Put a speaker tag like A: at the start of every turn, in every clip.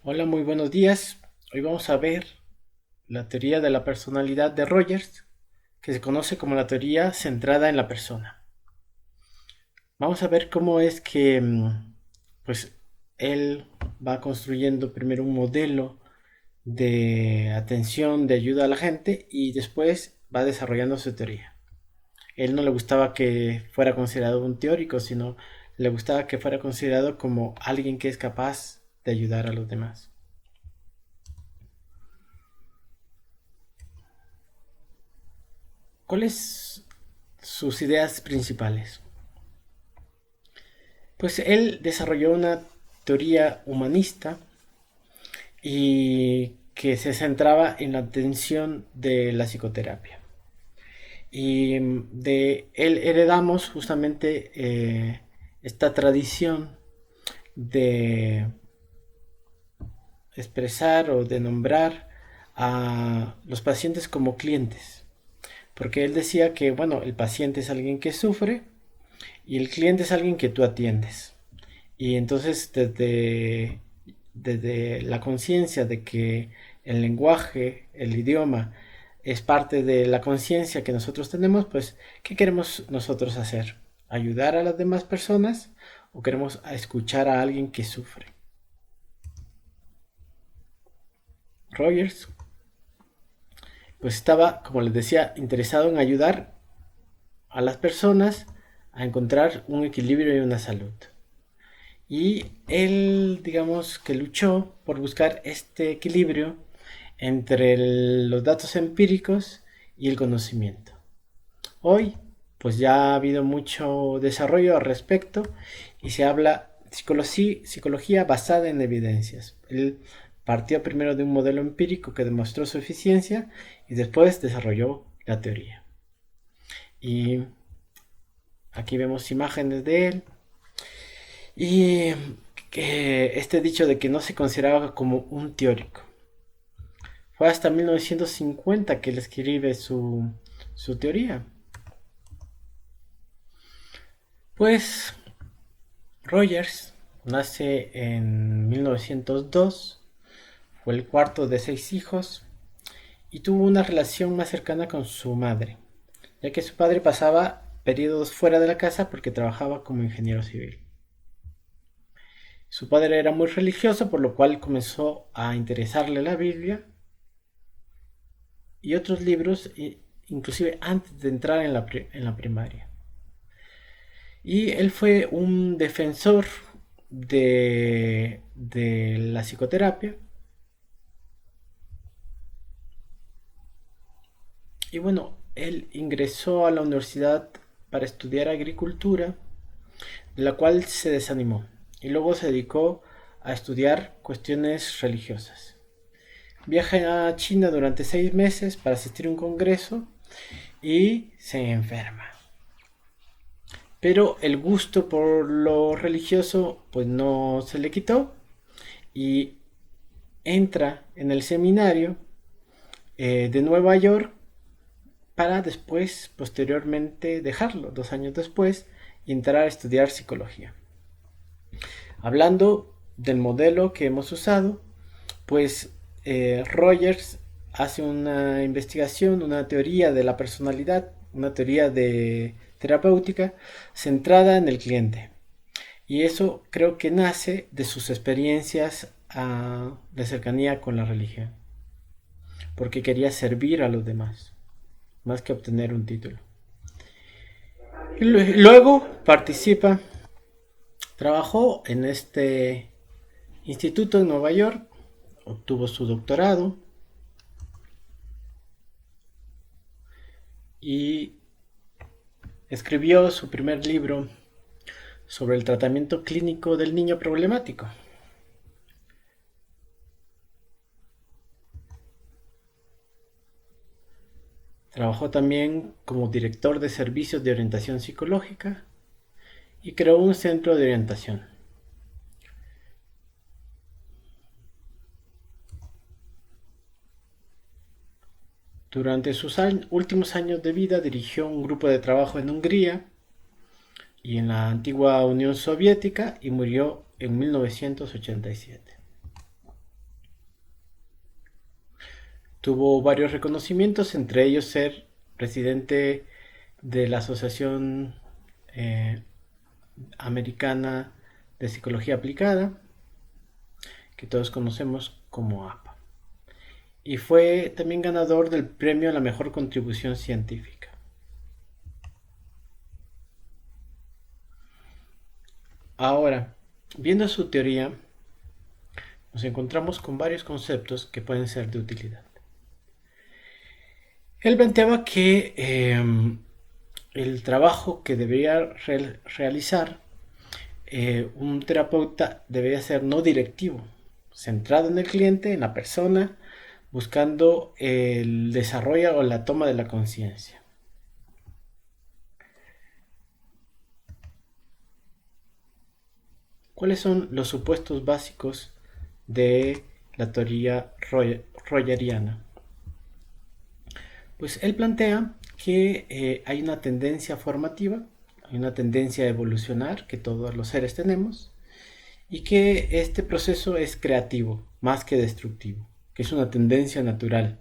A: Hola, muy buenos días. Hoy vamos a ver la teoría de la personalidad de Rogers, que se conoce como la teoría centrada en la persona. Vamos a ver cómo es que pues él va construyendo primero un modelo de atención, de ayuda a la gente y después va desarrollando su teoría. Él no le gustaba que fuera considerado un teórico, sino le gustaba que fuera considerado como alguien que es capaz de ayudar a los demás. ¿Cuáles sus ideas principales? Pues él desarrolló una teoría humanista y que se centraba en la atención de la psicoterapia. Y de él heredamos justamente esta tradición de expresar o de nombrar a los pacientes como clientes. Porque él decía que, bueno, el paciente es alguien que sufre y el cliente es alguien que tú atiendes. Y entonces desde la conciencia de que el lenguaje, el idioma, es parte de la conciencia que nosotros tenemos, pues, ¿qué queremos nosotros hacer? ¿Ayudar a las demás personas o queremos escuchar a alguien que sufre? Rogers, pues estaba, como les decía, interesado en ayudar a las personas a encontrar un equilibrio y una salud. Y él, digamos, que luchó por buscar este equilibrio entre los datos empíricos y el conocimiento. Hoy, pues ya ha habido mucho desarrollo al respecto y se habla psicología basada en evidencias. Él partió primero de un modelo empírico que demostró su eficiencia y después desarrolló la teoría. Y aquí vemos imágenes de él. Y que este dicho de que no se consideraba como un teórico. Fue hasta 1950 que él escribe su teoría. Pues Rogers nace en 1902, fue el cuarto de 6 hijos y tuvo una relación más cercana con su madre, ya que su padre pasaba periodos fuera de la casa porque trabajaba como ingeniero civil. Su padre era muy religioso, por lo cual comenzó a interesarle la Biblia y otros libros, inclusive antes de entrar en la primaria. Y él fue un defensor de la psicoterapia. Y bueno, él ingresó a la universidad para estudiar agricultura, de la cual se desanimó. Y luego se dedicó a estudiar cuestiones religiosas. Viaja a China durante 6 meses para asistir a un congreso y se enferma. Pero el gusto por lo religioso pues no se le quitó y entra en el seminario de Nueva York para después, posteriormente, dejarlo 2 años después y entrar a estudiar psicología. Hablando del modelo que hemos usado, pues Rogers hace una investigación, una teoría de la personalidad, una teoría de terapéutica centrada en el cliente. Y eso creo que nace de sus experiencias de cercanía con la religión, porque quería servir a los demás, más que obtener un título. Y luego participa, trabajó en este instituto en Nueva York, obtuvo su doctorado y escribió su primer libro sobre el tratamiento clínico del niño problemático. Trabajó también como director de servicios de orientación psicológica y creó un centro de orientación. Durante sus últimos años de vida dirigió un grupo de trabajo en Hungría y en la antigua Unión Soviética y murió en 1987. Tuvo varios reconocimientos, entre ellos ser presidente de la Asociación eh, Americana de Psicología Aplicada, que todos conocemos como APA. Y fue también ganador del premio a la mejor contribución científica. Ahora, viendo su teoría, nos encontramos con varios conceptos que pueden ser de utilidad. Él planteaba que el trabajo que debería realizar un terapeuta debería ser no directivo, centrado en el cliente, en la persona, buscando el desarrollo o la toma de la conciencia. ¿Cuáles son los supuestos básicos de la teoría rogeriana? Pues él plantea que hay una tendencia formativa, hay una tendencia a evolucionar que todos los seres tenemos, y que este proceso es creativo más que destructivo, que es una tendencia natural.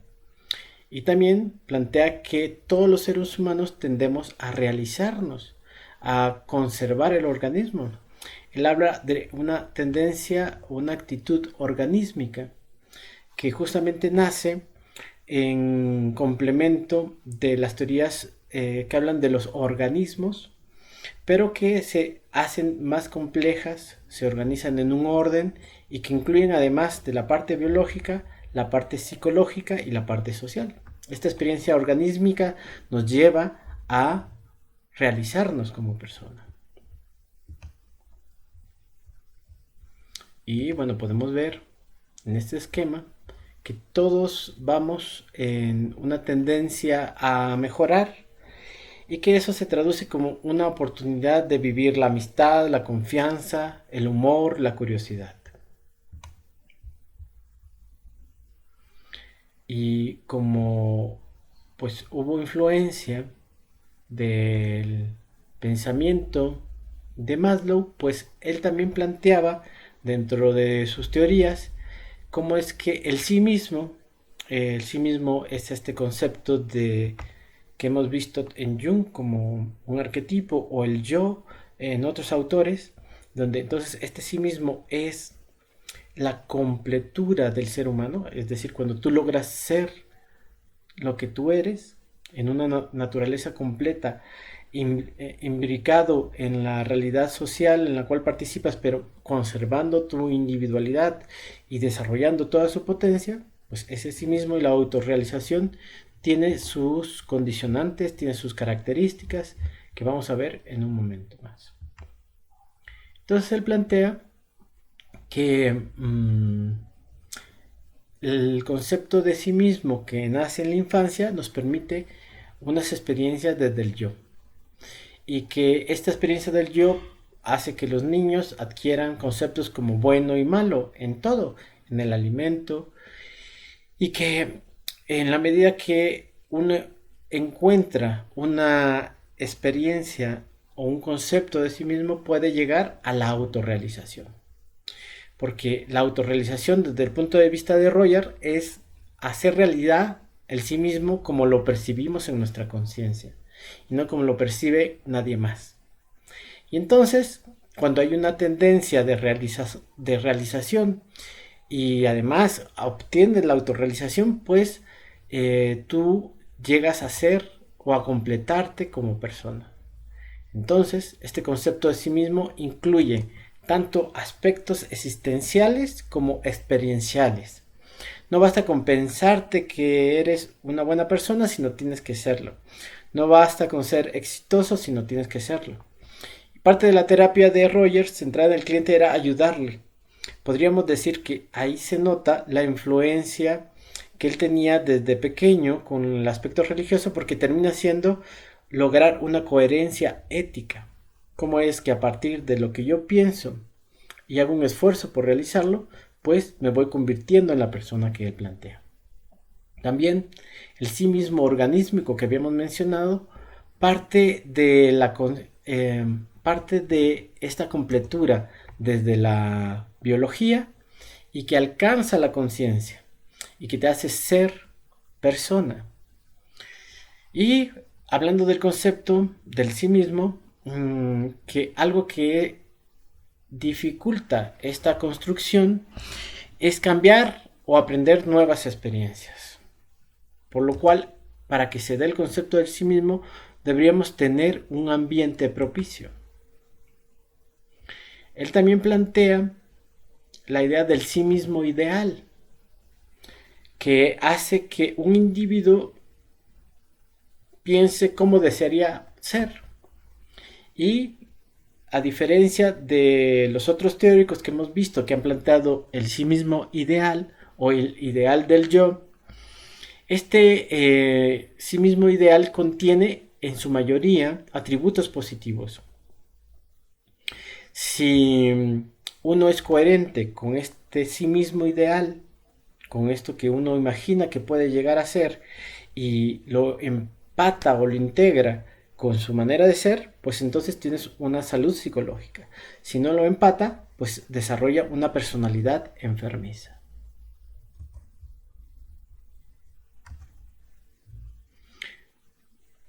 A: Y también plantea que todos los seres humanos tendemos a realizarnos, a conservar el organismo. Él habla de una tendencia, una actitud organísmica que justamente nace en complemento de las teorías que hablan de los organismos, pero que se hacen más complejas, se organizan en un orden y que incluyen además de la parte biológica, la parte psicológica y la parte social. Esta experiencia organísmica nos lleva a realizarnos como persona. Y bueno, podemos ver en este esquema que todos vamos en una tendencia a mejorar y que eso se traduce como una oportunidad de vivir la amistad, la confianza, el humor, la curiosidad. Y como pues hubo influencia del pensamiento de Maslow, pues él también planteaba dentro de sus teorías cómo es que el sí mismo es este concepto de que hemos visto en Jung como un arquetipo, o el yo en otros autores, donde entonces este sí mismo es la completura del ser humano, es decir, cuando tú logras ser lo que tú eres en una naturaleza completa, imbricado en la realidad social en la cual participas, pero conservando tu individualidad y desarrollando toda su potencia, pues ese sí mismo y la autorrealización tiene sus condicionantes, tiene sus características que vamos a ver en un momento más. Entonces él plantea que el concepto de sí mismo que nace en la infancia nos permite unas experiencias desde el yo, y que esta experiencia del yo hace que los niños adquieran conceptos como bueno y malo en todo, en el alimento, y que en la medida que uno encuentra una experiencia o un concepto de sí mismo, puede llegar a la autorrealización. Porque la autorrealización desde el punto de vista de Roger es hacer realidad el sí mismo como lo percibimos en nuestra conciencia y no como lo percibe nadie más. Y entonces, cuando hay una tendencia de realización y además obtienes la autorrealización, pues tú llegas a ser o a completarte como persona. Entonces, este concepto de sí mismo incluye tanto aspectos existenciales como experienciales. No basta con pensarte que eres una buena persona si no tienes que serlo. No basta con ser exitoso si no tienes que serlo. Parte de la terapia de Rogers centrada en el cliente era ayudarle. Podríamos decir que ahí se nota la influencia que él tenía desde pequeño con el aspecto religioso, porque termina siendo lograr una coherencia ética. Cómo es que a partir de lo que yo pienso y hago un esfuerzo por realizarlo, pues me voy convirtiendo en la persona que él plantea. También el sí mismo organísmico que habíamos mencionado parte de esta completura desde la biología y que alcanza la conciencia y que te hace ser persona. Y hablando del concepto del sí mismo, que algo que dificulta esta construcción es cambiar o aprender nuevas experiencias. Por lo cual, para que se dé el concepto del sí mismo, deberíamos tener un ambiente propicio. Él también plantea la idea del sí mismo ideal, que hace que un individuo piense cómo desearía ser. Y a diferencia de los otros teóricos que hemos visto que han planteado el sí mismo ideal o el ideal del yo, este sí mismo ideal contiene en su mayoría atributos positivos. Si uno es coherente con este sí mismo ideal, con esto que uno imagina que puede llegar a ser, y lo empata o lo integra con su manera de ser, pues entonces tienes una salud psicológica. Si no lo empata, pues desarrolla una personalidad enfermiza.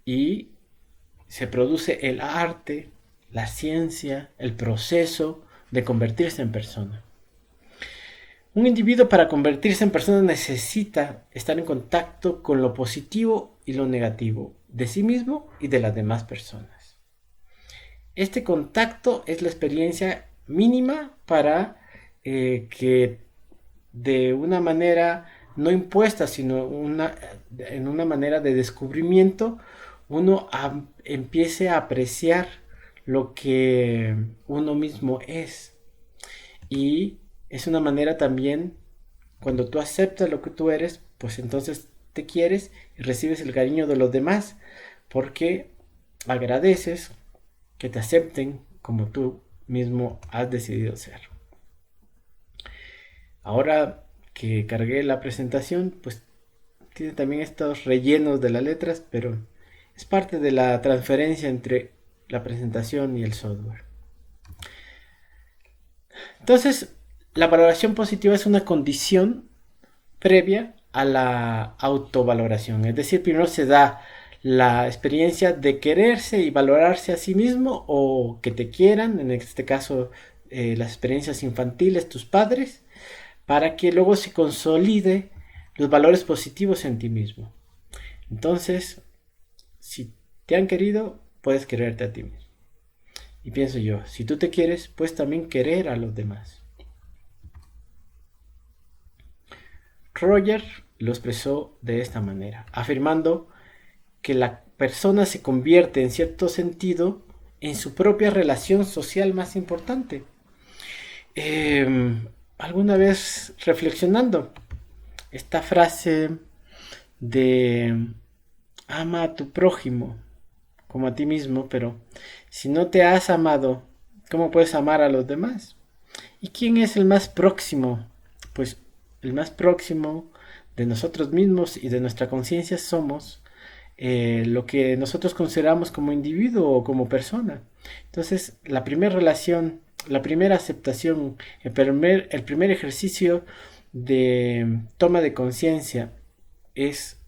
A: Y se produce el arte, la ciencia, el proceso de convertirse en persona. Un individuo para convertirse en persona necesita estar en contacto con lo positivo y lo negativo de sí mismo y de las demás personas. Este contacto es la experiencia mínima para que de una manera no impuesta, sino en una manera de descubrimiento, uno empiece a apreciar lo que uno mismo es. Y es una manera también, cuando tú aceptas lo que tú eres, pues entonces te quieres y recibes el cariño de los demás, porque agradeces que te acepten como tú mismo has decidido ser. Ahora que cargué la presentación, pues tiene también estos rellenos de las letras, pero es parte de la transferencia entre la presentación y el software. Entonces, la valoración positiva es una condición previa a la autovaloración. Es decir, primero se da la experiencia de quererse y valorarse a sí mismo o que te quieran, en este caso las experiencias infantiles, tus padres, para que luego se consolide los valores positivos en ti mismo. Entonces, si te han querido, puedes quererte a ti mismo. Y pienso yo, si tú te quieres, puedes también querer a los demás. Roger lo expresó de esta manera, afirmando que la persona se convierte en cierto sentido en su propia relación social más importante. Alguna vez reflexionando, esta frase de ama a tu prójimo como a ti mismo, pero si no te has amado, ¿cómo puedes amar a los demás? ¿Y quién es el más próximo? Pues el más próximo de nosotros mismos y de nuestra conciencia somos lo que nosotros consideramos como individuo o como persona. Entonces, la primera relación, la primera aceptación, el primer ejercicio de toma de conciencia es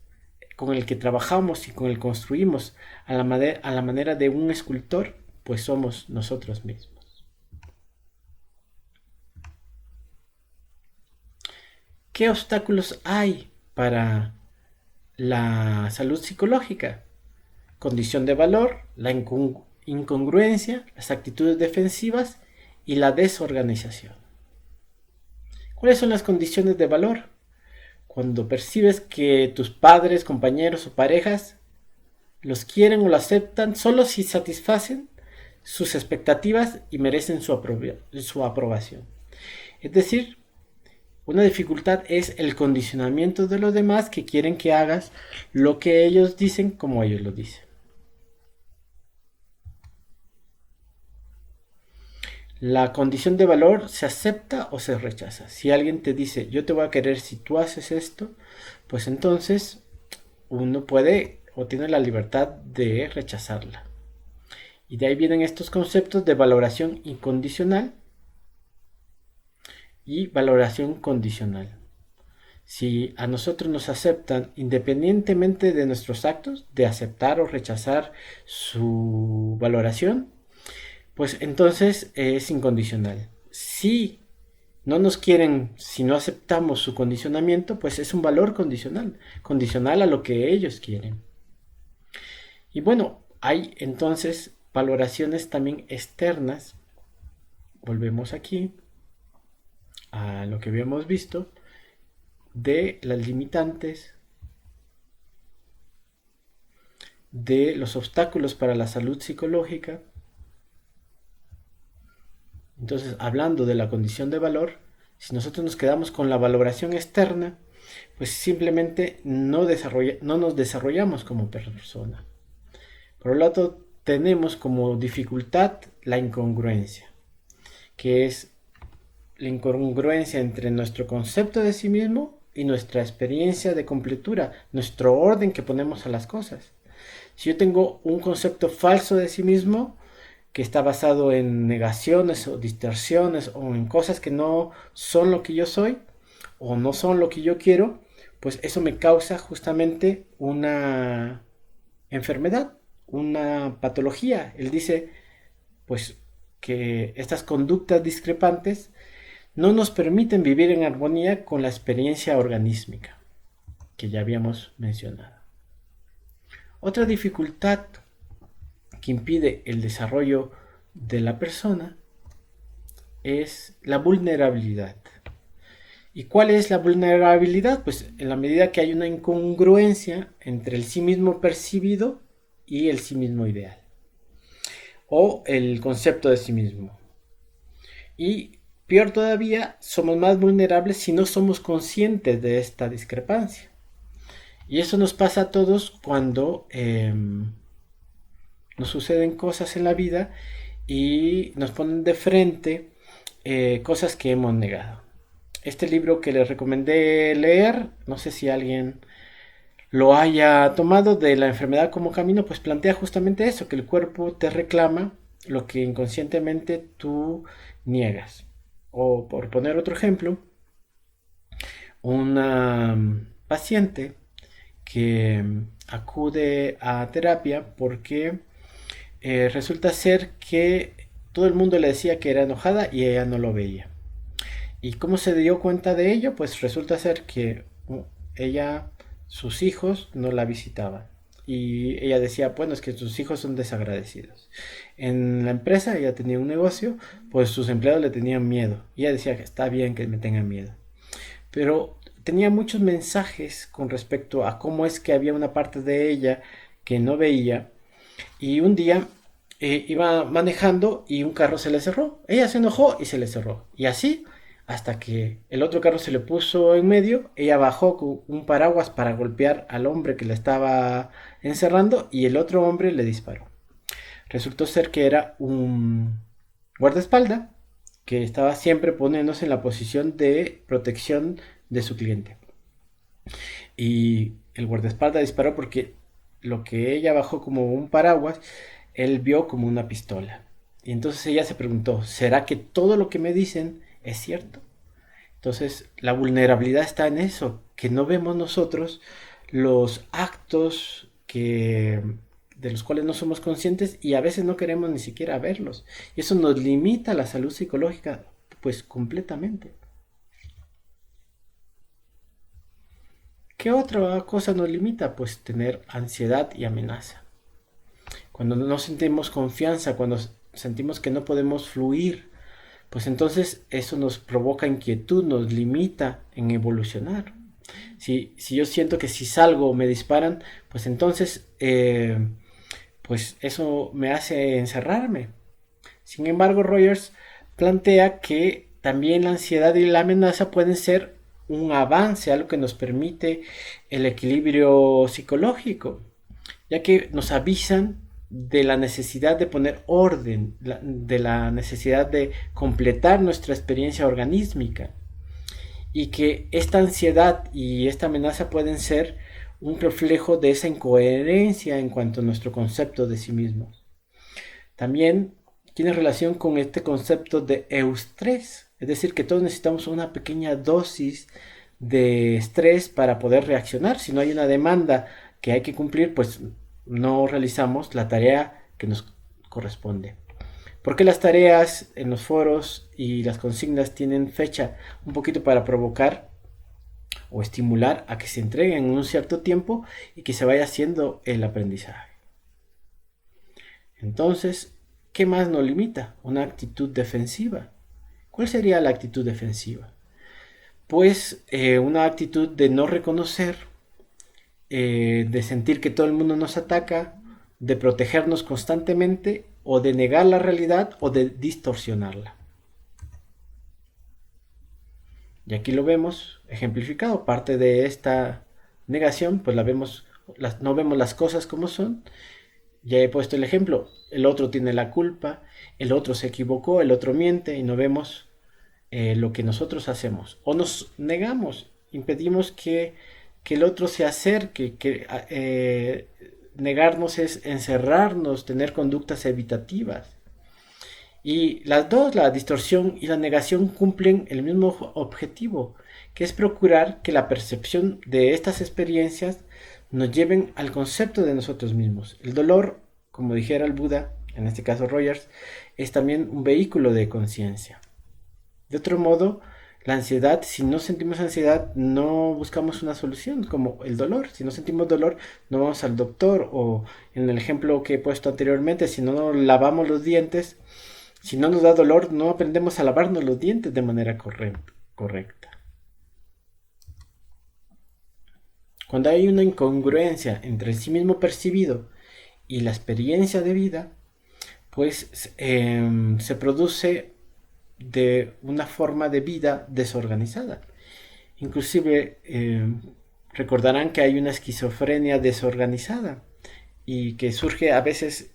A: con el que trabajamos y con el que construimos a la manera de un escultor, pues somos nosotros mismos. ¿Qué obstáculos hay para la salud psicológica? Condición de valor, la incongruencia, las actitudes defensivas y la desorganización. ¿Cuáles son las condiciones de valor? Cuando percibes que tus padres, compañeros o parejas los quieren o lo aceptan solo si satisfacen sus expectativas y merecen su aprobación. Es decir, una dificultad es el condicionamiento de los demás que quieren que hagas lo que ellos dicen como ellos lo dicen. La condición de valor se acepta o se rechaza. Si alguien te dice yo te voy a querer si tú haces esto, pues entonces uno puede o tiene la libertad de rechazarla. Y de ahí vienen estos conceptos de valoración incondicional y valoración condicional. Si a nosotros nos aceptan independientemente de nuestros actos, de aceptar o rechazar su valoración, pues entonces es incondicional. Si no nos quieren, si no aceptamos su condicionamiento, pues es un valor condicional, condicional a lo que ellos quieren. Y bueno, hay entonces valoraciones también externas. Volvemos aquí a lo que habíamos visto de las limitantes, de los obstáculos para la salud psicológica. Entonces, hablando de la condición de valor, si nosotros nos quedamos con la valoración externa, pues simplemente no nos desarrollamos como persona. Por lo tanto, tenemos como dificultad la incongruencia, que es la incongruencia entre nuestro concepto de sí mismo y nuestra experiencia de completura, nuestro orden que ponemos a las cosas. Si yo tengo un concepto falso de sí mismo, que está basado en negaciones o distorsiones o en cosas que no son lo que yo soy o no son lo que yo quiero, pues eso me causa justamente una enfermedad, una patología. Él dice, pues, que estas conductas discrepantes no nos permiten vivir en armonía con la experiencia organísmica que ya habíamos mencionado. Otra dificultad que impide el desarrollo de la persona es la vulnerabilidad. ¿Y cuál es la vulnerabilidad? Pues en la medida que hay una incongruencia entre el sí mismo percibido y el sí mismo ideal, o el concepto de sí mismo. Y peor todavía, somos más vulnerables si no somos conscientes de esta discrepancia. Y eso nos pasa a todos cuando nos suceden cosas en la vida y nos ponen de frente cosas que hemos negado. Este libro que les recomendé leer, no sé si alguien lo haya tomado, de La enfermedad como camino, pues plantea justamente eso, que el cuerpo te reclama lo que inconscientemente tú niegas. O por poner otro ejemplo, una paciente que acude a terapia porque resulta ser que todo el mundo le decía que era enojada y ella no lo veía. ¿Y cómo se dio cuenta de ello? Pues resulta ser que ella, sus hijos no la visitaban. Y ella decía, bueno, es que sus hijos son desagradecidos. En la empresa, ella tenía un negocio, pues sus empleados le tenían miedo. Y ella decía que está bien que me tengan miedo. Pero tenía muchos mensajes con respecto a cómo es que había una parte de ella que no veía. Y un día iba manejando y un carro se le cerró. Ella se enojó y se le cerró. Y así hasta que el otro carro se le puso en medio, ella bajó con un paraguas para golpear al hombre que le estaba encerrando y el otro hombre le disparó. Resultó ser que era un guardaespaldas que estaba siempre poniéndose en la posición de protección de su cliente. Y el guardaespaldas disparó porque lo que ella bajó como un paraguas, él vio como una pistola. Y entonces ella se preguntó, ¿será que todo lo que me dicen es cierto? Entonces la vulnerabilidad está en eso, que no vemos nosotros los actos de los cuales no somos conscientes y a veces no queremos ni siquiera verlos. Y eso nos limita la salud psicológica pues completamente. ¿Qué otra cosa nos limita? Pues tener ansiedad y amenaza. Cuando no sentimos confianza, cuando sentimos que no podemos fluir, pues entonces eso nos provoca inquietud, nos limita en evolucionar. Si yo siento que si salgo me disparan, pues entonces pues eso me hace encerrarme. Sin embargo, Rogers plantea que también la ansiedad y la amenaza pueden ser un avance, algo que nos permite el equilibrio psicológico, ya que nos avisan de la necesidad de poner orden, de la necesidad de completar nuestra experiencia organísmica, y que esta ansiedad y esta amenaza pueden ser un reflejo de esa incoherencia en cuanto a nuestro concepto de sí mismos. También tiene relación con este concepto de eustrés, es decir, que todos necesitamos una pequeña dosis de estrés para poder reaccionar. Si no hay una demanda que hay que cumplir, pues no realizamos la tarea que nos corresponde. Porque las tareas en los foros y las consignas tienen fecha un poquito para provocar o estimular a que se entreguen en un cierto tiempo y que se vaya haciendo el aprendizaje. Entonces, ¿qué más nos limita? Una actitud defensiva. ¿Cuál sería la actitud defensiva? Pues una actitud de no reconocer, de sentir que todo el mundo nos ataca, de protegernos constantemente o de negar la realidad o de distorsionarla. Y aquí lo vemos ejemplificado. Parte de esta negación, pues no vemos las cosas como son. Ya he puesto el ejemplo. El otro tiene la culpa, el otro se equivocó, el otro miente y no vemos lo que nosotros hacemos. O nos negamos, impedimos que el otro se acerque, negarnos es encerrarnos, tener conductas evitativas. Y las dos, la distorsión y la negación, cumplen el mismo objetivo, que es procurar que la percepción de estas experiencias nos lleven al concepto de nosotros mismos. El dolor, como dijera el Buda, en este caso Rogers, es también un vehículo de conciencia. De otro modo, la ansiedad, si no sentimos ansiedad, no buscamos una solución, como el dolor. Si no sentimos dolor, no vamos al doctor, o en el ejemplo que he puesto anteriormente, si no nos lavamos los dientes, si no nos da dolor, no aprendemos a lavarnos los dientes de manera correcta. Cuando hay una incongruencia entre el sí mismo percibido y la experiencia de vida, pues se produce de una forma de vida desorganizada. Inclusive recordarán que hay una esquizofrenia desorganizada y que surge a veces.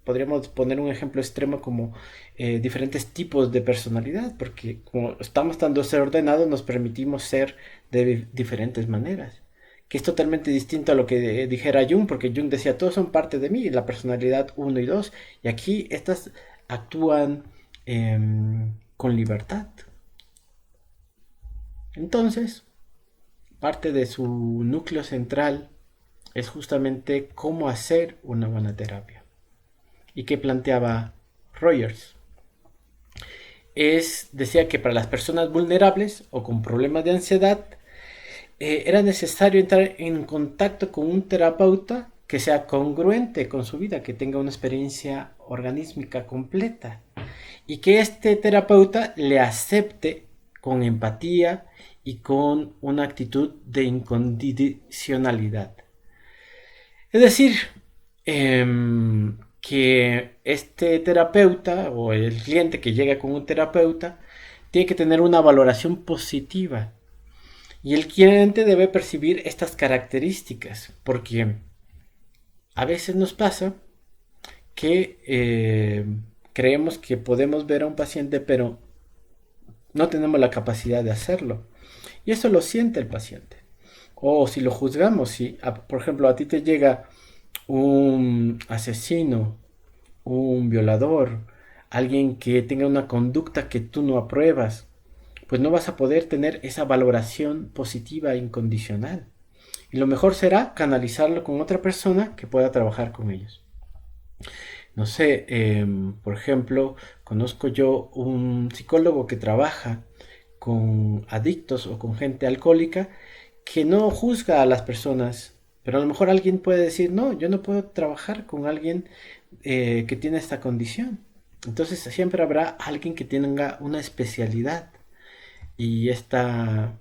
A: Podríamos poner un ejemplo extremo como diferentes tipos de personalidad, porque como estamos tan desordenados nos permitimos ser de diferentes maneras, que es totalmente distinto a lo que dijera Jung, porque Jung decía todos son parte de mí, la personalidad uno y 2, y aquí estas actúan con libertad. Entonces, parte de su núcleo central es justamente cómo hacer una buena terapia. ¿Y qué planteaba Rogers? Decía que para las personas vulnerables o con problemas de ansiedad era necesario entrar en contacto con un terapeuta que sea congruente con su vida, que tenga una experiencia organísmica completa y que este terapeuta le acepte con empatía y con una actitud de incondicionalidad. Es decir, que este terapeuta o el cliente que llega con un terapeuta tiene que tener una valoración positiva y el cliente debe percibir estas características, porque a veces nos pasa que creemos que podemos ver a un paciente pero no tenemos la capacidad de hacerlo y eso lo siente el paciente. O si lo juzgamos, si por ejemplo a ti te llega un asesino, un violador, alguien que tenga una conducta que tú no apruebas, pues no vas a poder tener esa valoración positiva e incondicional. Y lo mejor será canalizarlo con otra persona que pueda trabajar con ellos. No sé, por ejemplo, conozco yo un psicólogo que trabaja con adictos o con gente alcohólica que no juzga a las personas, pero a lo mejor alguien puede decir, no, yo no puedo trabajar con alguien que tiene esta condición. Entonces siempre habrá alguien que tenga una especialidad y esta,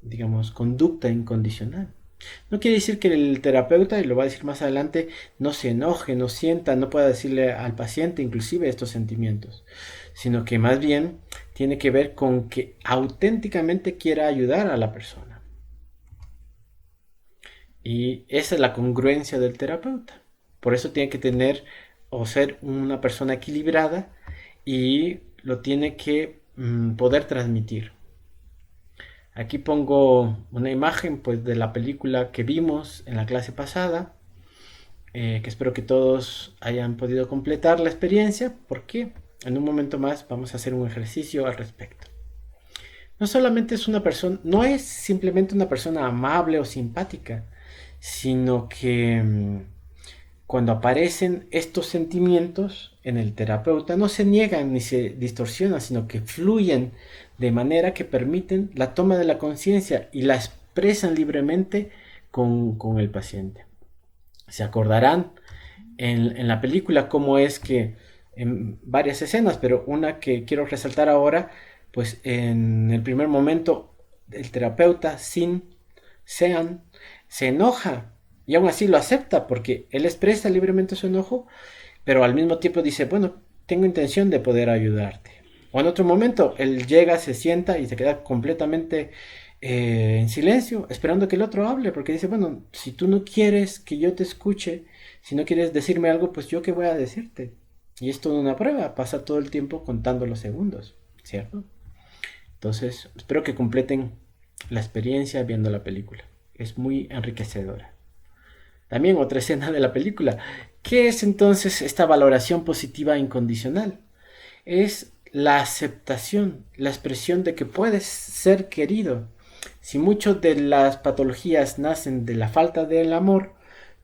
A: digamos, conducta incondicional. No quiere decir que el terapeuta, y lo va a decir más adelante, no se enoje, no sienta, no pueda decirle al paciente inclusive estos sentimientos, sino que más bien tiene que ver con que auténticamente quiera ayudar a la persona. Y esa es la congruencia del terapeuta. Por eso tiene que tener o ser una persona equilibrada y lo tiene que poder transmitir. Aquí pongo una imagen pues de la película que vimos en la clase pasada, que espero que todos hayan podido completar la experiencia, porque en un momento más vamos a hacer un ejercicio al respecto. no solamente es una persona, no es simplemente una persona amable o simpática, sino que cuando aparecen estos sentimientos en el terapeuta no se niegan ni se distorsionan, sino que fluyen de manera que permiten la toma de la conciencia y la expresan libremente con el paciente. Se acordarán en la película cómo es que en varias escenas, pero una que quiero resaltar ahora, pues en el primer momento el terapeuta Sean se enoja y aún así lo acepta porque él expresa libremente su enojo, pero al mismo tiempo dice, bueno, tengo intención de poder ayudarte. O en otro momento, él llega, se sienta y se queda completamente en silencio, esperando que el otro hable, porque dice, bueno, si tú no quieres que yo te escuche, si no quieres decirme algo, pues yo qué voy a decirte. Y es toda una prueba, pasa todo el tiempo contando los segundos, ¿cierto? Entonces, espero que completen la experiencia viendo la película. Es muy enriquecedora. También otra escena de la película. ¿Qué es entonces esta valoración positiva incondicional? Es la aceptación, la expresión de que puedes ser querido. Si muchas de las patologías nacen de la falta del amor,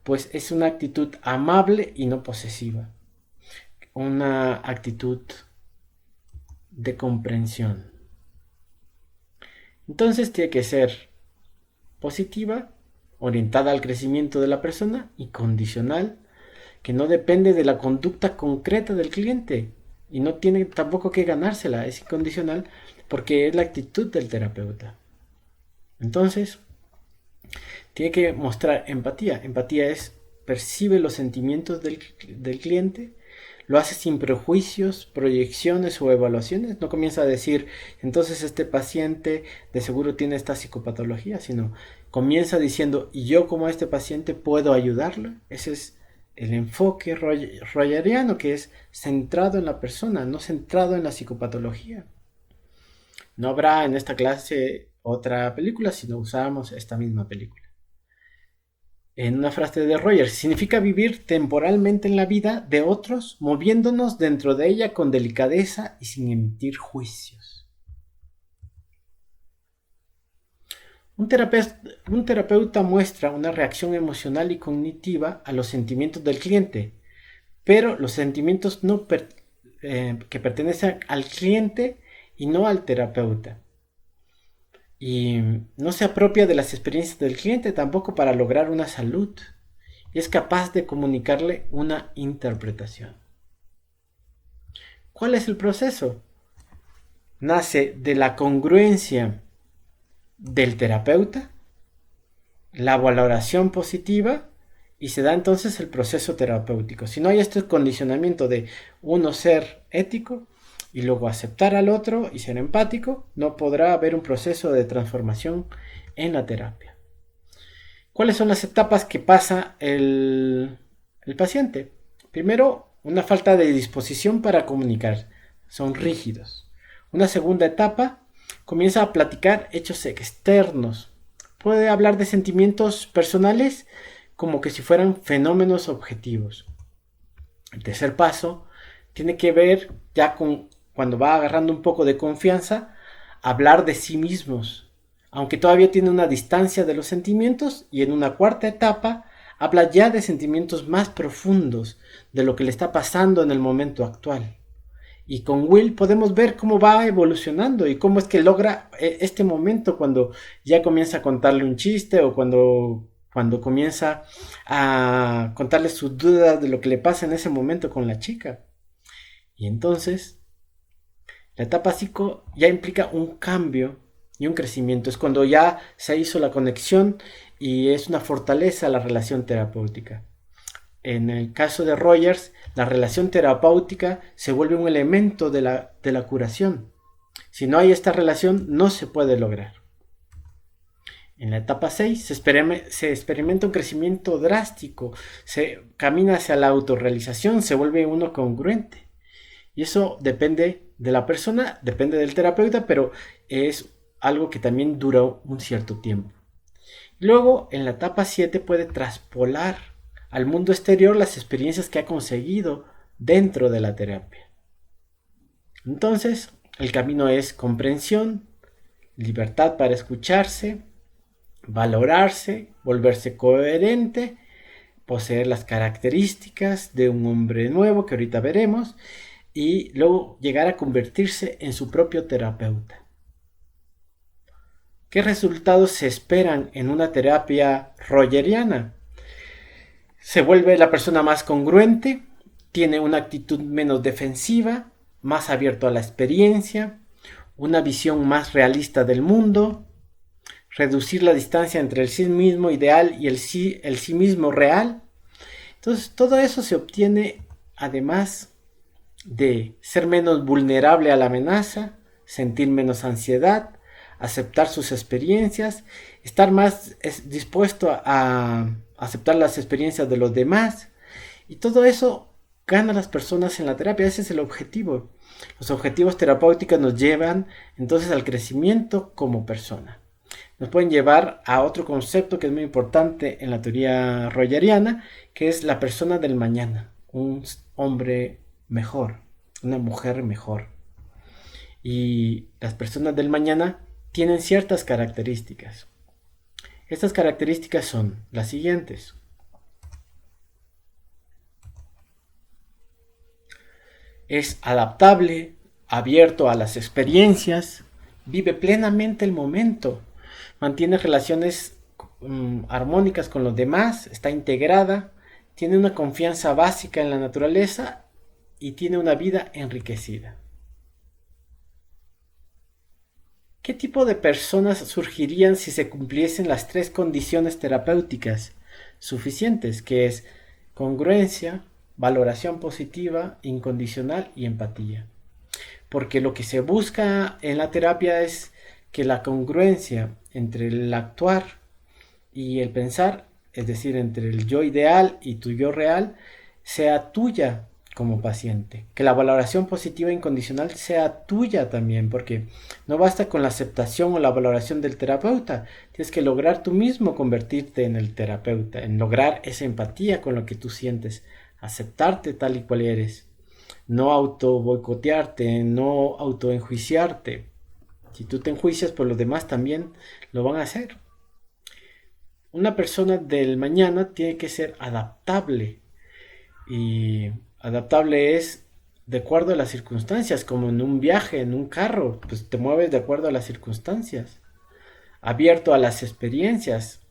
A: pues es una actitud amable y no posesiva. Una actitud de comprensión. Entonces tiene que ser positiva, orientada al crecimiento de la persona y condicional, que no depende de la conducta concreta del cliente y no tiene tampoco que ganársela, es incondicional porque es la actitud del terapeuta. Entonces, tiene que mostrar empatía. Empatía es percibe los sentimientos del cliente, lo hace sin prejuicios, proyecciones o evaluaciones. No comienza a decir, entonces este paciente de seguro tiene esta psicopatología, sino comienza diciendo, y yo como este paciente puedo ayudarlo. Ese es el enfoque rogeriano, que es centrado en la persona, no centrado en la psicopatología. No habrá en esta clase otra película si no usáramos esta misma película. En una frase de Rogers, significa vivir temporalmente en la vida de otros, moviéndonos dentro de ella con delicadeza y sin emitir juicios. Un terapeuta muestra una reacción emocional y cognitiva a los sentimientos del cliente, pero los sentimientos que pertenecen al cliente y no al terapeuta. Y no se apropia de las experiencias del cliente tampoco para lograr una salud. Y es capaz de comunicarle una interpretación. ¿Cuál es el proceso? Nace de la congruencia del terapeuta, la valoración positiva y se da entonces el proceso terapéutico. Si no hay este condicionamiento de uno ser ético y luego aceptar al otro y ser empático, no podrá haber un proceso de transformación en la terapia. ¿Cuáles son las etapas que pasa el paciente? Primero, una falta de disposición para comunicar. Son rígidos. Una segunda etapa, comienza a platicar hechos externos. Puede hablar de sentimientos personales como que si fueran fenómenos objetivos. El tercer paso tiene que ver ya con cuando va agarrando un poco de confianza, hablar de sí mismos, aunque todavía tiene una distancia de los sentimientos, y en una cuarta etapa habla ya de sentimientos más profundos, de lo que le está pasando en el momento actual. Y con Will podemos ver cómo va evolucionando y cómo es que logra este momento cuando ya comienza a contarle un chiste o cuando comienza a contarle sus dudas de lo que le pasa en ese momento con la chica. Y entonces la etapa psico ya implica un cambio y un crecimiento. Es cuando ya se hizo la conexión y es una fortaleza la relación terapéutica. En el caso de Rogers, la relación terapéutica se vuelve un elemento de la curación. Si no hay esta relación, no se puede lograr. En la etapa 6 se experimenta un crecimiento drástico, se camina hacia la autorrealización, se vuelve uno congruente. Y eso depende de la persona, depende del terapeuta, pero es algo que también dura un cierto tiempo. Luego, en la etapa 7 puede traspolar al mundo exterior las experiencias que ha conseguido dentro de la terapia. Entonces, el camino es comprensión, libertad para escucharse, valorarse, volverse coherente, poseer las características de un hombre nuevo que ahorita veremos y luego llegar a convertirse en su propio terapeuta. ¿Qué resultados se esperan en una terapia rogeriana? Se vuelve la persona más congruente, tiene una actitud menos defensiva, más abierto a la experiencia, una visión más realista del mundo, reducir la distancia entre el sí mismo ideal y el sí mismo real. Entonces, todo eso se obtiene además de ser menos vulnerable a la amenaza, sentir menos ansiedad, aceptar sus experiencias, estar más dispuesto a aceptar las experiencias de los demás. Y todo eso gana las personas en la terapia. Ese es el objetivo. Los objetivos terapéuticos nos llevan entonces al crecimiento como persona. Nos pueden llevar a otro concepto que es muy importante en la teoría rogeriana, que es la persona del mañana. Un hombre mejor, una mujer mejor. Y las personas del mañana tienen ciertas características. Estas características son las siguientes. Es adaptable, abierto a las experiencias, vive plenamente el momento, mantiene relaciones armónicas con los demás, está integrada, tiene una confianza básica en la naturaleza y tiene una vida enriquecida. ¿Qué tipo de personas surgirían si se cumpliesen las tres condiciones terapéuticas suficientes, que es congruencia, valoración positiva, incondicional y empatía? Porque lo que se busca en la terapia es que la congruencia entre el actuar y el pensar, es decir, entre el yo ideal y tu yo real, sea tuya como paciente. Que la valoración positiva e incondicional sea tuya también, porque no basta con la aceptación o la valoración del terapeuta, tienes que lograr tú mismo convertirte en el terapeuta, en lograr esa empatía con lo que tú sientes, aceptarte tal y cual eres, no auto boicotearte, no auto enjuiciarte. Si tú te enjuicias, pues los demás también lo van a hacer. Una persona del mañana tiene que ser adaptable. Y adaptable es de acuerdo a las circunstancias, como en un viaje, en un carro, pues te mueves de acuerdo a las circunstancias. Abierto a las experiencias.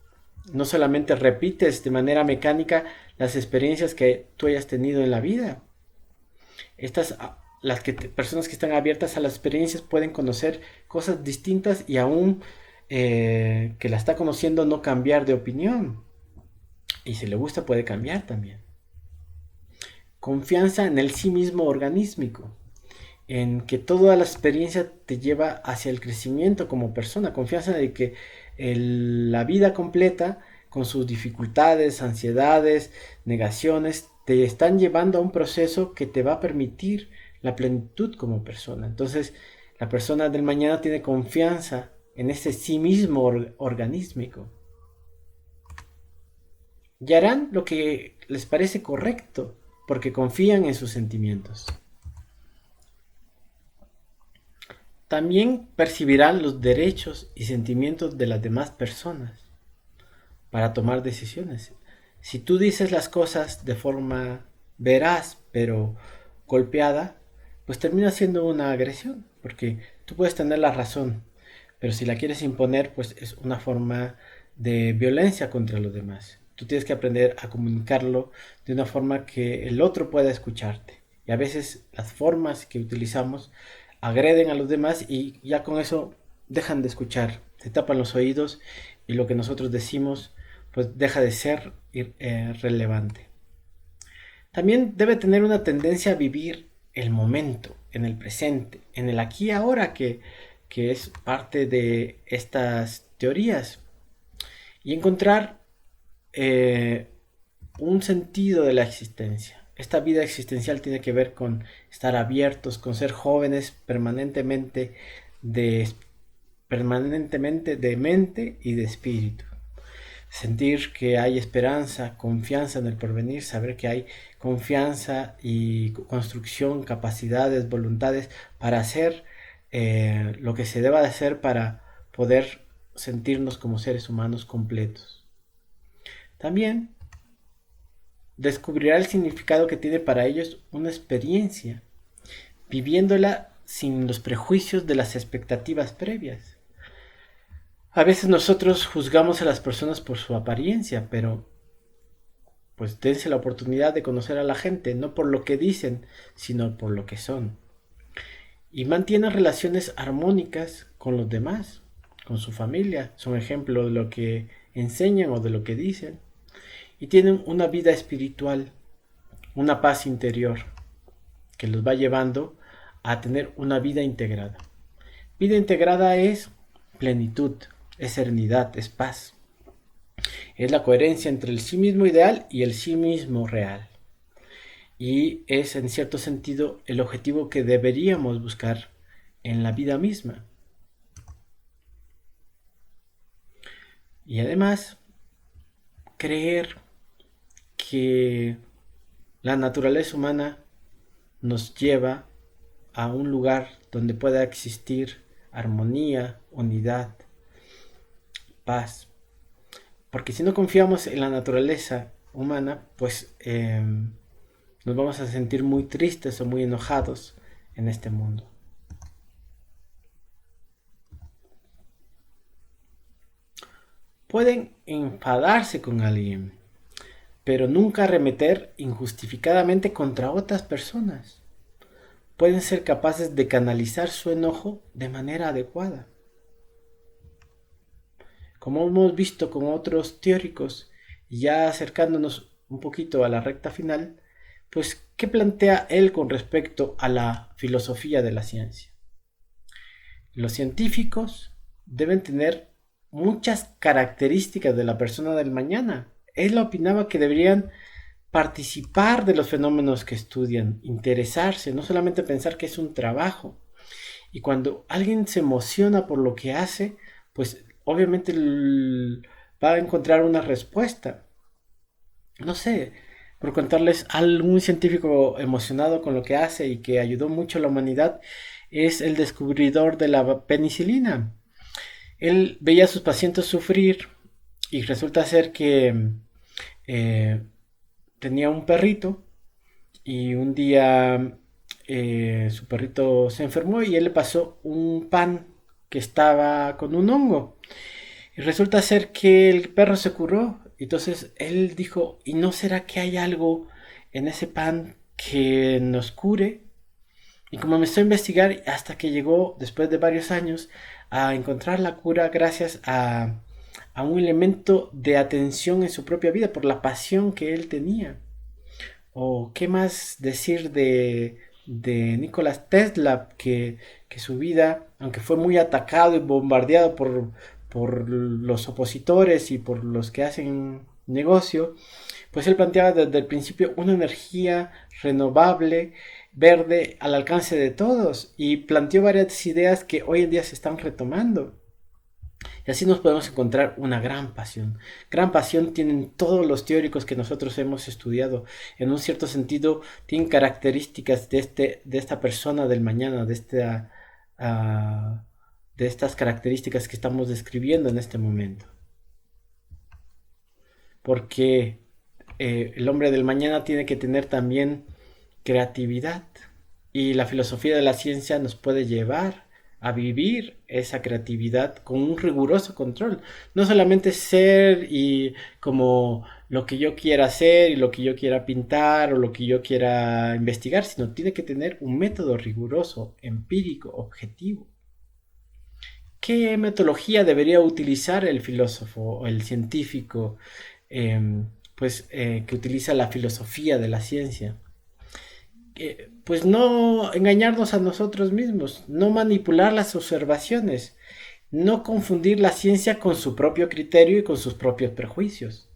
A: No solamente repites de manera mecánica las experiencias que tú hayas tenido en la vida. Personas que están abiertas a las experiencias pueden conocer cosas distintas y aún que la está conociendo no cambiar de opinión. Y si le gusta puede cambiar también. Confianza en el sí mismo organísmico, en que toda la experiencia te lleva hacia el crecimiento como persona. Confianza de que la vida completa, con sus dificultades, ansiedades, negaciones, te están llevando a un proceso que te va a permitir la plenitud como persona. Entonces, la persona del mañana tiene confianza en ese sí mismo organísmico. Y harán lo que les parece correcto, porque confían en sus sentimientos. También percibirán los derechos y sentimientos de las demás personas para tomar decisiones. Si tú dices las cosas de forma veraz, pero golpeada, pues termina siendo una agresión, porque tú puedes tener la razón, pero si la quieres imponer, pues es una forma de violencia contra los demás. Tú tienes que aprender a comunicarlo de una forma que el otro pueda escucharte. Y a veces las formas que utilizamos agreden a los demás y ya con eso dejan de escuchar, se tapan los oídos y lo que nosotros decimos pues deja de ser relevante. También debe tener una tendencia a vivir el momento, en el presente, en el aquí y ahora que es parte de estas teorías y encontrar un sentido de la existencia. Esta vida existencial tiene que ver con estar abiertos, con ser jóvenes permanentemente de mente y de espíritu. Sentir que hay esperanza, confianza en el porvenir, saber que hay confianza y construcción, capacidades, voluntades para hacer lo que se deba de hacer para poder sentirnos como seres humanos completos. También descubrirá el significado que tiene para ellos una experiencia, viviéndola sin los prejuicios de las expectativas previas. A veces nosotros juzgamos a las personas por su apariencia, pero pues dense la oportunidad de conocer a la gente, no por lo que dicen, sino por lo que son. Y mantienen relaciones armónicas con los demás, con su familia, son ejemplo de lo que enseñan o de lo que dicen. Y tienen una vida espiritual, una paz interior, que los va llevando a tener una vida integrada. Vida integrada es plenitud, es serenidad, es paz. Es la coherencia entre el sí mismo ideal y el sí mismo real. Y es en cierto sentido el objetivo que deberíamos buscar en la vida misma. Y además, creer que la naturaleza humana nos lleva a un lugar donde pueda existir armonía, unidad, paz. Porque si no confiamos en la naturaleza humana, pues nos vamos a sentir muy tristes o muy enojados en este mundo. Pueden enfadarse con alguien, pero nunca arremeter injustificadamente contra otras personas. Pueden ser capaces de canalizar su enojo de manera adecuada. Como hemos visto con otros teóricos, ya acercándonos un poquito a la recta final, pues, ¿qué plantea él con respecto a la filosofía de la ciencia? Los científicos deben tener muchas características de la persona del mañana. Él opinaba que deberían participar de los fenómenos que estudian, interesarse, no solamente pensar que es un trabajo. Y cuando alguien se emociona por lo que hace, pues obviamente va a encontrar una respuesta. No sé, por contarles algún científico emocionado con lo que hace y que ayudó mucho a la humanidad, es el descubridor de la penicilina. Él veía a sus pacientes sufrir y resulta ser que tenía un perrito y un día su perrito se enfermó y él le pasó un pan que estaba con un hongo. Y resulta ser que el perro se curó. Entonces él dijo, ¿y no será que hay algo en ese pan que nos cure? Y como empezó a investigar hasta que llegó, después de varios años, a encontrar la cura gracias a un elemento de atención en su propia vida, por la pasión que él tenía. O qué más decir de Nikola Tesla, que su vida, aunque fue muy atacado y bombardeado por los opositores y por los que hacen negocio, pues él planteaba desde el principio una energía renovable, verde, al alcance de todos, y planteó varias ideas que hoy en día se están retomando. Y así nos podemos encontrar una gran pasión. Gran pasión tienen todos los teóricos que nosotros hemos estudiado. En un cierto sentido, tienen características de esta persona del mañana, de estas características que estamos describiendo en este momento. Porque el hombre del mañana tiene que tener también creatividad. Y la filosofía de la ciencia nos puede llevar a vivir esa creatividad con un riguroso control. No solamente ser y como lo que yo quiera hacer y lo que yo quiera pintar o lo que yo quiera investigar, sino tiene que tener un método riguroso, empírico, objetivo. ¿Qué metodología debería utilizar el filósofo o el científico que utiliza la filosofía de la ciencia? Pues no engañarnos a nosotros mismos, no manipular las observaciones, no confundir la ciencia con su propio criterio y con sus propios prejuicios.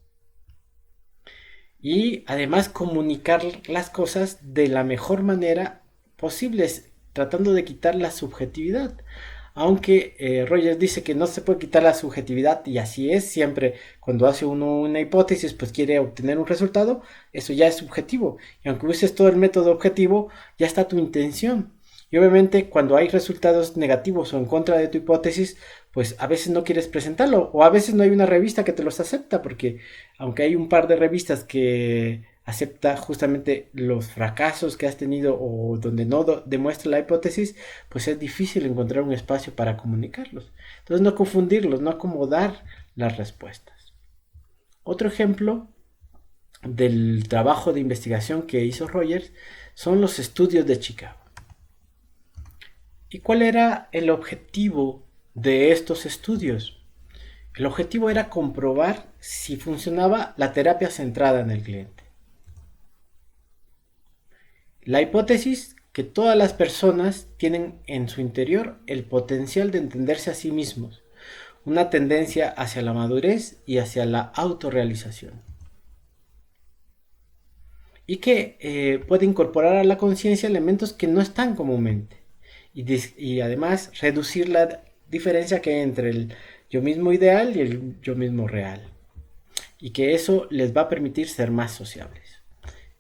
A: Y además comunicar las cosas de la mejor manera posible, tratando de quitar la subjetividad. Aunque Rogers dice que no se puede quitar la subjetividad, y así es, siempre cuando hace uno una hipótesis pues quiere obtener un resultado, eso ya es subjetivo, y aunque uses todo el método objetivo, ya está tu intención. Y obviamente cuando hay resultados negativos o en contra de tu hipótesis, pues a veces no quieres presentarlo o a veces no hay una revista que te los acepta, porque aunque hay un par de revistas que acepta justamente los fracasos que has tenido o donde no demuestra la hipótesis, pues es difícil encontrar un espacio para comunicarlos. Entonces no confundirlos, no acomodar las respuestas. Otro ejemplo del trabajo de investigación que hizo Rogers son los estudios de Chicago. ¿Y cuál era el objetivo de estos estudios? El objetivo era comprobar si funcionaba la terapia centrada en el cliente. La hipótesis que todas las personas tienen en su interior el potencial de entenderse a sí mismos, una tendencia hacia la madurez y hacia la autorrealización. Y que puede incorporar a la conciencia elementos que no están comúnmente. Y además reducir la diferencia que hay entre el yo mismo ideal y el yo mismo real. Y que eso les va a permitir ser más sociables.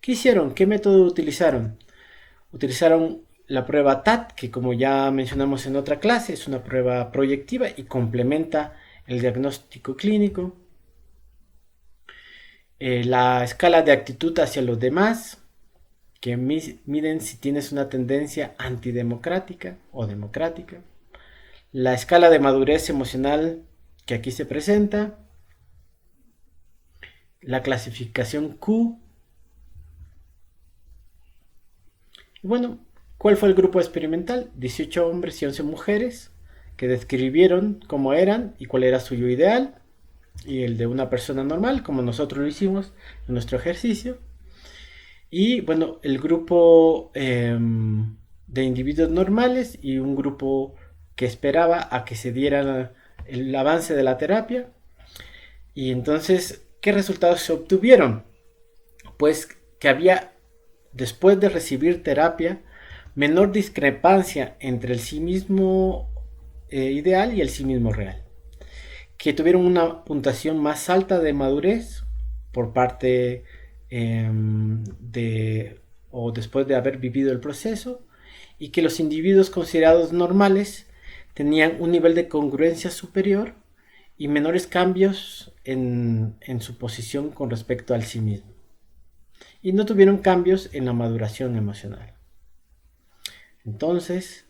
A: ¿Qué hicieron? ¿Qué método utilizaron? Utilizaron la prueba TAT, que como ya mencionamos en otra clase, es una prueba proyectiva y complementa el diagnóstico clínico. La escala de actitud hacia los demás, que miden si tienes una tendencia antidemocrática o democrática. La escala de madurez emocional que aquí se presenta. La clasificación Q. Bueno, ¿cuál fue el grupo experimental? 18 hombres y 11 mujeres que describieron cómo eran y cuál era su yo ideal y el de una persona normal, como nosotros lo hicimos en nuestro ejercicio. Y bueno, el grupo de individuos normales y un grupo que esperaba a que se diera el avance de la terapia. Y entonces, ¿qué resultados se obtuvieron? Pues que había, después de recibir terapia, menor discrepancia entre el sí mismo ideal y el sí mismo real. Que tuvieron una puntuación más alta de madurez por parte o después de haber vivido el proceso, y que los individuos considerados normales tenían un nivel de congruencia superior y menores cambios en su posición con respecto al sí mismo, y no tuvieron cambios en la maduración emocional. Entonces,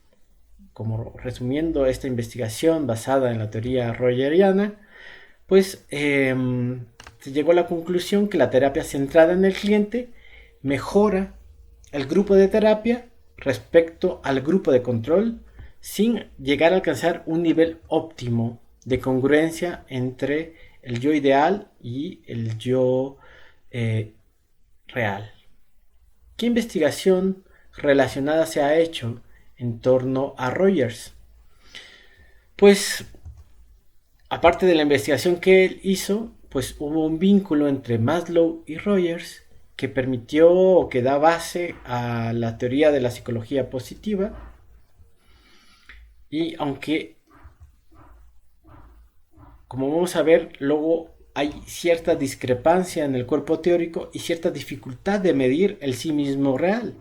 A: como resumiendo esta investigación basada en la teoría rogeriana, pues se llegó a la conclusión que la terapia centrada en el cliente mejora el grupo de terapia respecto al grupo de control sin llegar a alcanzar un nivel óptimo de congruencia entre el yo ideal y el yo real. ¿Qué investigación relacionada se ha hecho en torno a Rogers? Pues, aparte de la investigación que él hizo, pues hubo un vínculo entre Maslow y Rogers que permitió o que da base a la teoría de la psicología positiva. Y aunque, como vamos a ver, luego hay cierta discrepancia en el cuerpo teórico y cierta dificultad de medir el sí mismo real.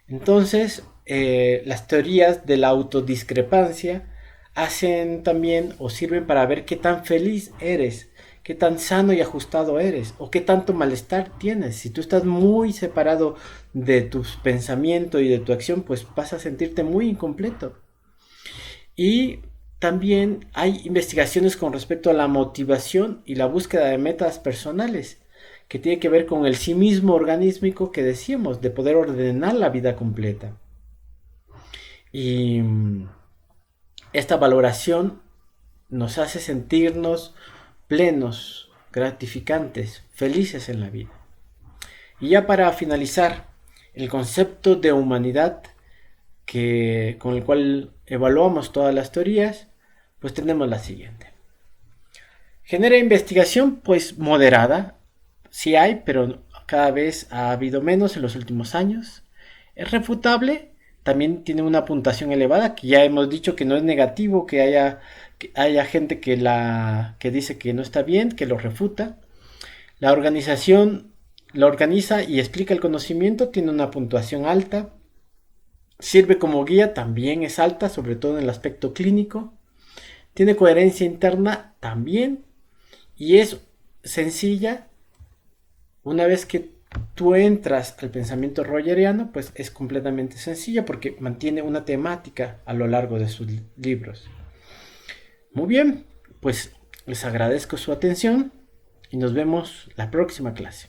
A: Entonces, las teorías de la autodiscrepancia hacen también o sirven para ver qué tan feliz eres, qué tan sano y ajustado eres o qué tanto malestar tienes. Si tú estás muy separado de tus pensamientos y de tu acción, pues vas a sentirte muy incompleto. Y también hay investigaciones con respecto a la motivación y la búsqueda de metas personales, que tiene que ver con el sí mismo organísmico que decíamos, de poder ordenar la vida completa. Y esta valoración nos hace sentirnos plenos, gratificantes, felices en la vida. Y ya para finalizar, el concepto de humanidad con el cual evaluamos todas las teorías, pues tenemos la siguiente. Genera investigación pues moderada, sí hay, pero cada vez ha habido menos en los últimos años. Es refutable, también tiene una puntuación elevada, que ya hemos dicho que no es negativo, que haya gente que dice que no está bien, que lo refuta. La organización lo organiza y explica el conocimiento, tiene una puntuación alta. Sirve como guía, también es alta, sobre todo en el aspecto clínico. Tiene coherencia interna también y es sencilla. Una vez que tú entras al pensamiento rogeriano, pues es completamente sencilla porque mantiene una temática a lo largo de sus libros. Muy bien, pues les agradezco su atención y nos vemos la próxima clase.